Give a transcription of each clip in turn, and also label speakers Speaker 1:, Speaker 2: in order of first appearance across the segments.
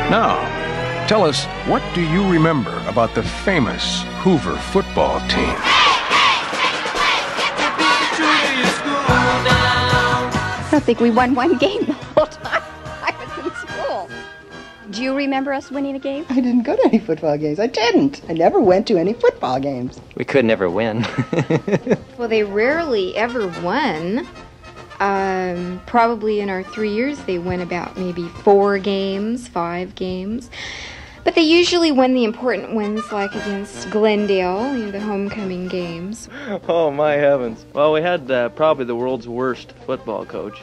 Speaker 1: Now, tell us, what do you remember about the famous Hoover football team?
Speaker 2: I don't think we won one game the whole time I was in school. Do you remember us winning a game?
Speaker 3: I didn't go to any football games. I didn't. I never went to any football games.
Speaker 4: We could never win.
Speaker 2: Well, they rarely ever won. Probably in our 3 years, they won about maybe 4 games, 5 games. But they usually won the important ones, like against Glendale, the homecoming games.
Speaker 5: Oh, my heavens. Well, we had probably the world's worst football coach.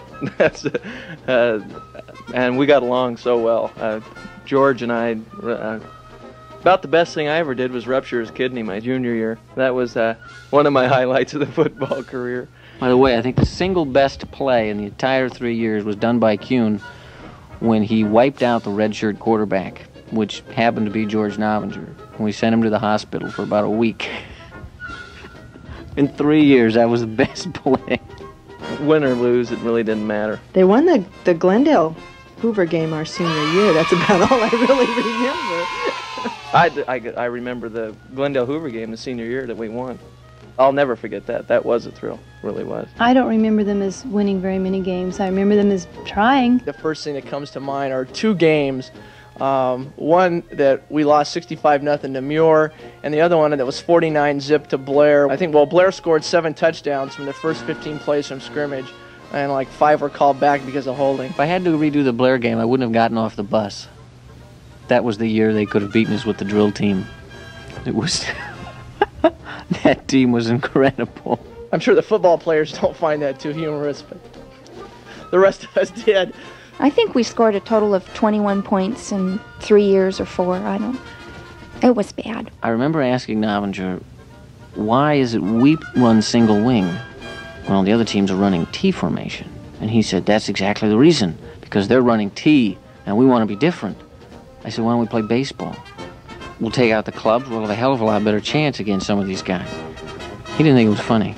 Speaker 5: And we got along so well. George and I, about the best thing I ever did was rupture his kidney my junior year. That was one of my highlights of the football career.
Speaker 4: By the way, I think the single best play in the entire 3 years was done by Kuhn when he wiped out the redshirt quarterback, which happened to be George Novinger. And we sent him to the hospital for about a week. In 3 years, that was the best play.
Speaker 5: Win or lose, it really didn't matter.
Speaker 3: They won the Glendale Hoover game our senior year. That's about all I really remember.
Speaker 5: I remember the Glendale Hoover game the senior year that we won. I'll never forget that. That was a thrill. Really was.
Speaker 6: I don't remember them as winning very many games. I remember them as trying.
Speaker 7: The first thing that comes to mind are 2 games. One that we lost 65-0 to Muir, and the other one that was 49-0 to Blair. I think, Blair scored 7 touchdowns from the first 15 plays from scrimmage, and like 5 were called back because of holding.
Speaker 4: If I had to redo the Blair game, I wouldn't have gotten off the bus. That was the year they could have beaten us with the drill team. It was... That team was incredible.
Speaker 7: I'm sure the football players don't find that too humorous, but the rest of us did.
Speaker 2: I think we scored a total of 21 points in 3 years or 4, I don't. It was bad.
Speaker 4: I remember asking Novinger, why is it we run single wing when the other teams are running T formation? And he said, that's exactly the reason, because they're running T and we want to be different. I said, why don't we play baseball? We'll take out the clubs, we'll have a hell of a lot better chance against some of these guys. He didn't think it was funny.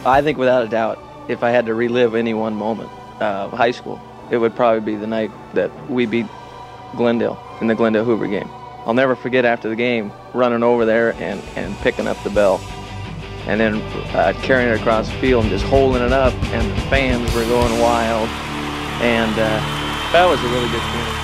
Speaker 5: I think without a doubt, if I had to relive any one moment of high school, it would probably be the night that we beat Glendale in the Glendale Hoover game. I'll never forget after the game running over there and picking up the bell and then carrying it across the field and just holding it up, and the fans were going wild, and that was a really good feeling.